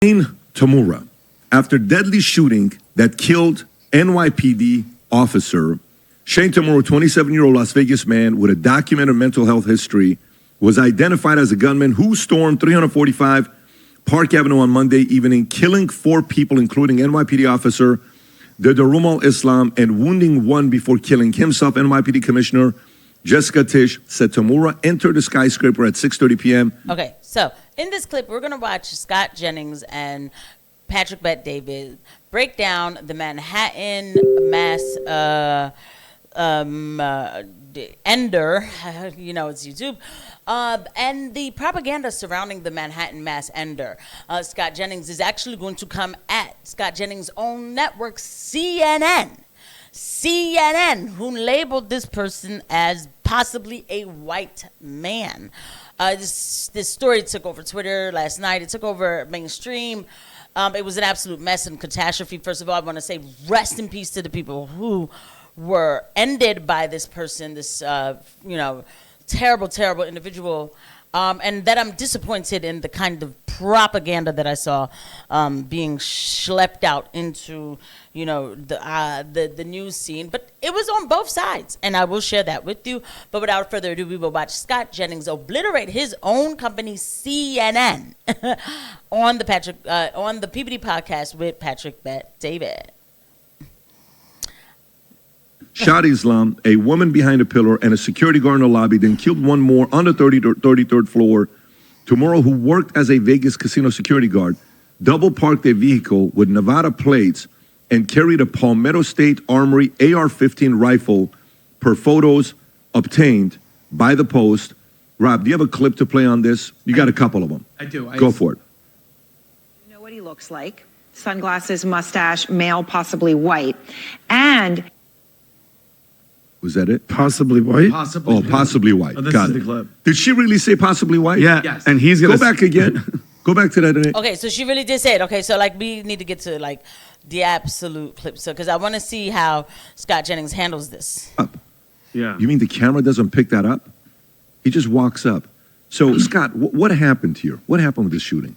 Tamura, after deadly shooting that killed NYPD officer Shane Tamura, 27-year-old Las Vegas man with a documented mental health history, was identified as a gunman who stormed 345 Park Avenue on Monday evening, killing 4 people, including NYPD officer Darumal Islam, and wounding 1 before killing himself. NYPD Commissioner Jessica Tisch said Tamura entered the skyscraper at 6:30 p.m. Okay, so in this clip, we're going to watch Scott Jennings and Patrick Bet-David break down the Manhattan mass ender, it's YouTube, and the propaganda surrounding the Manhattan mass ender. Scott Jennings is actually going to come at Scott Jennings' own network, CNN, who labeled this person as possibly a white man. This story took over Twitter last night. It took over mainstream. It was an absolute mess and catastrophe. First of all, I want to say rest in peace to the people who were ended by this person, this terrible, terrible individual, and that I'm disappointed in the kind of propaganda that I saw being schlepped out into the news scene. But it was on both sides, and I will share that with you. But without further ado, we will watch Scott Jennings obliterate his own company, CNN, on the PBD podcast with Patrick Bet-David. Shot Islam, a woman behind a pillar, and a security guard in the lobby, then killed 1 more on the 33rd floor. Tomorrow, who worked as a Vegas casino security guard, double parked a vehicle with Nevada plates and carried a Palmetto State Armory AR-15 rifle per photos obtained by the Post. Rob, do you have a clip to play on this? You got a couple of them. I do. Go for it. You know what he looks like. Sunglasses, mustache, male, possibly white. And... Was that it? Possibly white? Possibly. Oh, possibly white. Oh, this Got is it. the clip. Did she really say possibly white? Yeah. Yes. And he's going to... Go back again. Go back to that. Okay, so she really did say it. Okay, so we need to get to the absolute clip. So, because I want to see how Scott Jennings handles this. Up. Yeah. You mean the camera doesn't pick that up? He just walks up. So, Scott, what happened here? What happened with this shooting?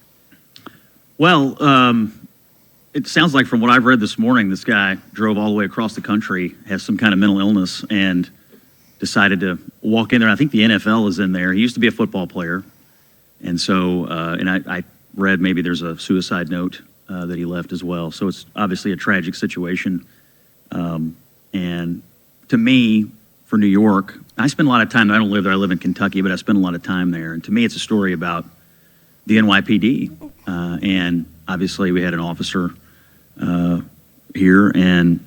Well, it sounds like from what I've read this morning, this guy drove all the way across the country, has some kind of mental illness, and decided to walk in there. I think the NFL is in there. He used to be a football player. And so, and I read maybe there's a suicide note that he left as well. So it's obviously a tragic situation. And to me, for New York, I spend a lot of time, I don't live there, I live in Kentucky, but I spend a lot of time there. And to me, it's a story about the NYPD. And obviously we had an officer here, and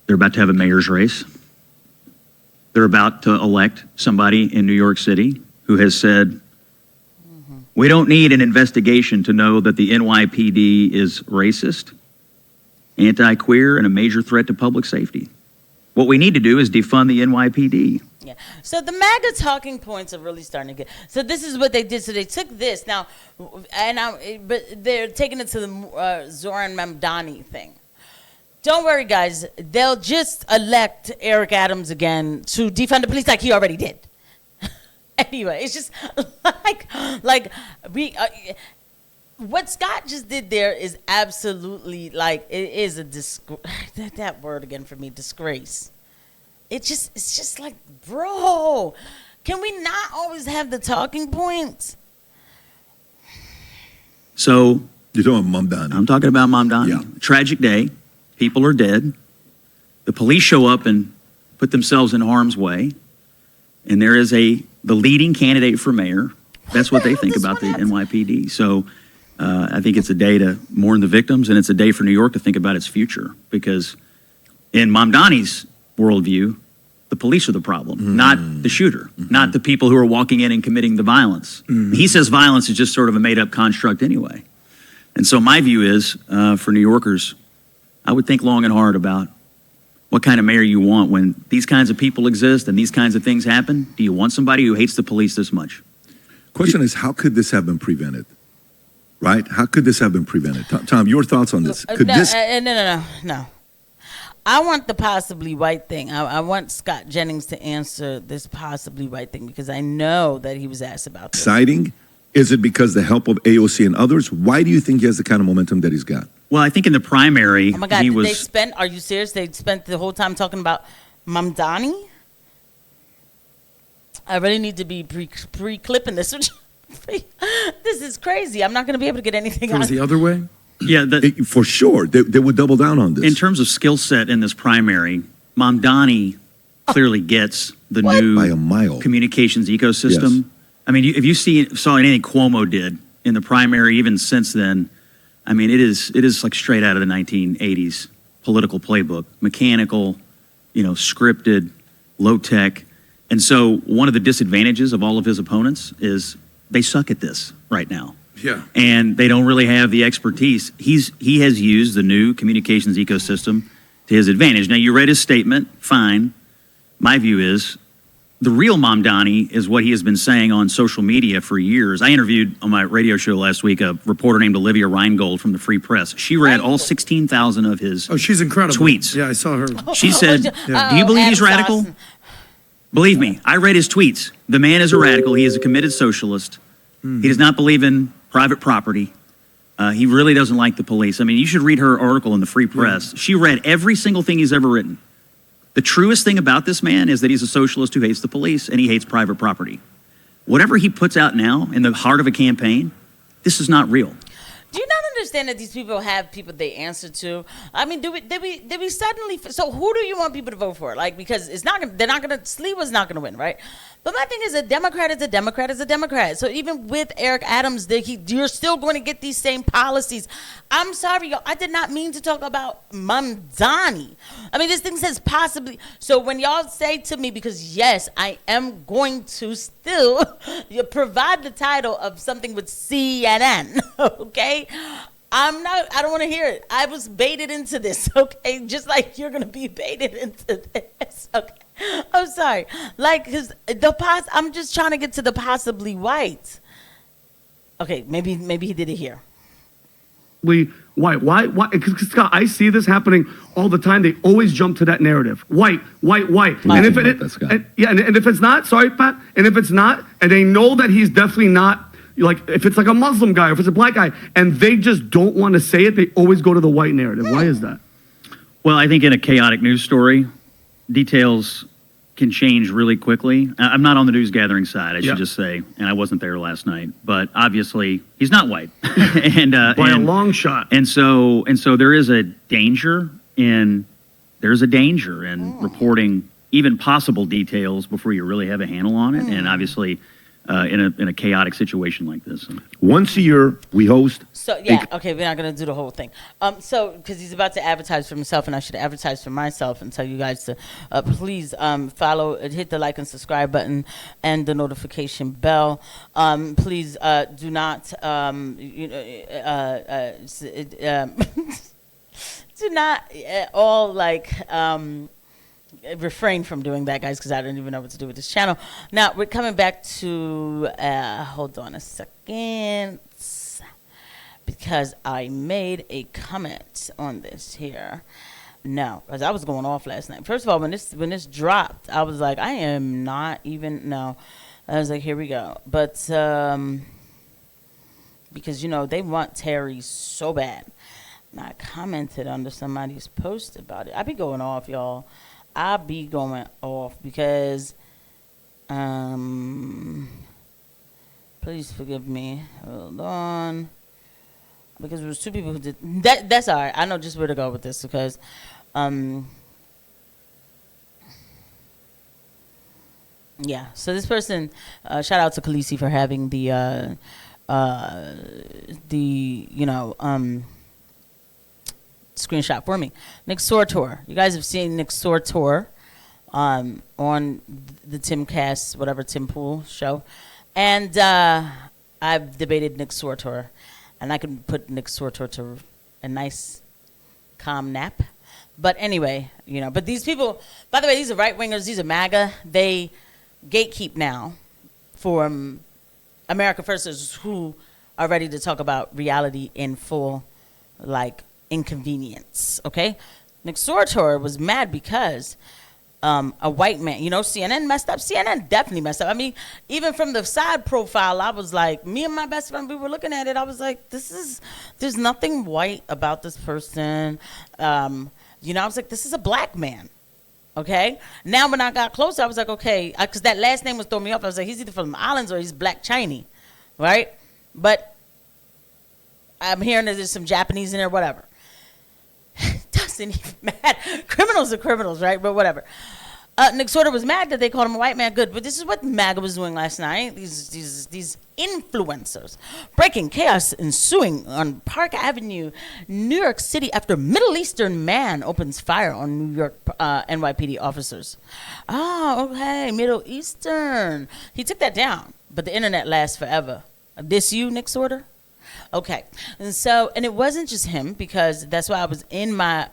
they're about to have a mayor's race. They're about to elect somebody in New York City who has said, we don't need an investigation to know that the NYPD is racist, anti-queer, and a major threat to public safety. What we need to do is defund the NYPD. Yeah. So the MAGA talking points are really starting to get. So this is what they did. So they took this now, but they're taking it to the Zoran Mamdani thing. Don't worry, guys. They'll just elect Eric Adams again to defund the police like he already did. Anyway, it's just what Scott just did there is absolutely it is a that word again for me, disgrace. It's just like, bro, can we not always have the talking points? So you're talking about Mamdani. I'm talking about Mamdani. Yeah. Tragic day. People are dead. The police show up and put themselves in harm's way. And there is the leading candidate for mayor. That's what they think about the NYPD. So I think it's a day to mourn the victims, and it's a day for New York to think about its future. Because in Mamdani's worldview, the police are the problem, not the shooter, not the people who are walking in and committing the violence. He says violence is just sort of a made-up construct anyway. And so my view is, for New Yorkers, I would think long and hard about what kind of mayor you want when these kinds of people exist and these kinds of things happen. Do you want somebody who hates the police this much? Question is, how could this have been prevented? Right? How could this have been prevented? Tom, your thoughts on this? Could No. I want the possibly white thing. I want Scott Jennings to answer this possibly white thing because I know that he was asked about this. Exciting Is it because the help of AOC and others? Why do you think he has the kind of momentum that he's got? Well, I think in the primary, Oh my God, he did was. they spend, are you serious? They spent the whole time talking about Mamdani? I really need to be pre-clipping this. This is crazy. I'm not going to be able to get anything If it out was of the other way, Yeah, For sure, they would double down on this. in terms of skill set in this primary, Mamdani clearly gets the new By a mile. communications ecosystem. Yes. I mean, if you saw anything Cuomo did in the primary, even since then, I mean, it is like straight out of the 1980s political playbook, mechanical, scripted, low tech. And so one of the disadvantages of all of his opponents is they suck at this right now. yeah. And they don't really have the expertise. He has used the new communications ecosystem to his advantage. Now, you read his statement, fine. My view is the real Mamdani is what he has been saying on social media for years. I interviewed on my radio show last week a reporter named Olivia Reingold from the Free Press. She read all 16,000 of his Oh, she's incredible. tweets. Yeah, I saw her. She said, do you believe he's radical? Believe me, I read his tweets. The man is a radical. He is a committed socialist. He does not believe in private property. He really doesn't like the police. I mean, you should read her article in the Free Press. She read every single thing he's ever written. The truest thing about this man is that he's a socialist who hates the police and he hates private property. Whatever he puts out now in the heart of a campaign, this is not real. Do you not understand that these people have people they answer to? I mean, did we suddenly? So who do you want people to vote for? Like, because it's not gonna, they're not gonna. Sliwa's not gonna win, right? But my thing is, a Democrat is a Democrat is a Democrat. So even with Eric Adams, you're still going to get these same policies. I'm sorry, y'all. I did not mean to talk about Mamdani. I mean, this thing says possibly. So when y'all say to me, because yes, I am going to still provide the title of something with CNN, okay? I don't want to hear it. I was baited into this, okay? Just like you're going to be baited into this, okay? I'm sorry. Like, because I'm just trying to get to the possibly white. Okay, maybe he did it here. White. Why? Because Scott, I see this happening all the time. They always jump to that narrative. White. And if and if it's not, sorry, Pat. And if it's not, and they know that he's definitely not, like if it's like a Muslim guy or if it's a black guy, and they just don't want to say it, they always go to the white narrative. Why is that? Well, I think in a chaotic news story, details can change really quickly. I'm not on the news gathering side, I should just say, and I wasn't there last night. But obviously, he's not white, and By a long shot. And so there is a danger in reporting even possible details before you really have a handle on it. And obviously, in a chaotic situation like this. Once a year, we host. So yeah, okay, we're not gonna do the whole thing. So because he's about to advertise for himself, and I should advertise for myself, and tell you guys to please follow, hit the like and subscribe button, and the notification bell. Please do not do not all like refrain from doing that, guys, because I don't even know what to do with this channel. Now we're coming back to hold on a second, because I made a comment on this here. No, because I was going off last night. First of all, when this dropped, I was like, I am not even, no. I was like, here we go. But because they want Terry so bad. And I commented under somebody's post about it. I be going off, y'all. I be going off because, please forgive me. Hold on. Because there was two people who did that. That's all right. I know just where to go with this because, yeah. So this person, shout out to Khaleesi for having the screenshot for me. Nick Sortor. You guys have seen Nick Sortor on the Timcast, whatever, Tim Pool show. And I've debated Nick Sortor. And I can put Nick Sortor to a nice, calm nap. But anyway, but these people, by the way, these are right-wingers. These are MAGA. They gatekeep now for America Firsters who are ready to talk about reality in full, like, inconvenience, okay? Nick Sortor was mad because a white man. You know, CNN messed up. CNN definitely messed up. I mean, even from the side profile, I was like, me and my best friend, we were looking at it. I was like, there's nothing white about this person. You know, I was like, this is a black man. Okay. Now, when I got closer, I was like, okay, because that last name was throwing me off. I was like, he's either from the islands or he's black Chinese, right? But I'm hearing that there's some Japanese in there, whatever. Doesn't even matter. Criminals are criminals, right? But whatever. Nick Sorter was mad that they called him a white man. Good, but this is what MAGA was doing last night. These influencers. Breaking chaos ensuing on Park Avenue, New York City, after Middle Eastern man opens fire on New York NYPD officers. Oh, okay, Middle Eastern. He took that down, but the internet lasts forever. This you, Nick Sorter? Okay, and it wasn't just him, because that's why I was in my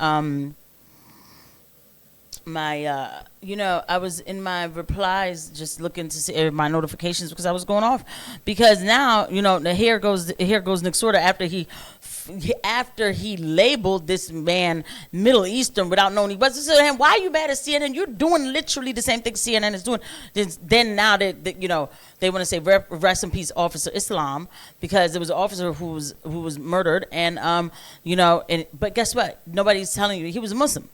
I was in my replies just looking to see my notifications, because I was going off, because now, here goes Nick Sorter after he labeled this man Middle Eastern without knowing he was. So why are you mad at CNN? You're doing literally the same thing CNN is doing. Then now they want to say rest in peace, Officer Islam, because there was an officer who was murdered, and but guess what? Nobody's telling you he was a Muslim.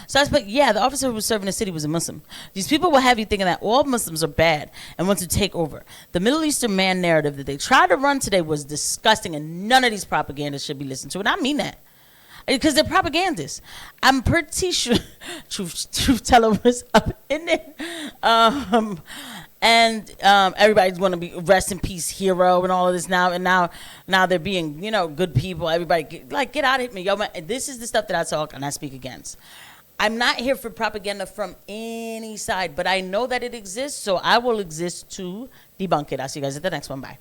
So the officer who was serving the city was a Muslim. These people will have you thinking that all Muslims are bad and want to take over. The Middle Eastern man narrative that they tried to run today was disgusting, and none of these propagandists should be listened to. And I mean that, because they're propagandists. I'm pretty sure Truth Teller was up in there. Everybody's going to be rest in peace hero and all of this now. And now they're being, good people. Everybody get out of here. Yo, man, this is the stuff that I talk and I speak against. I'm not here for propaganda from any side, but I know that it exists, so I will exist to debunk it. I'll see you guys at the next one. Bye.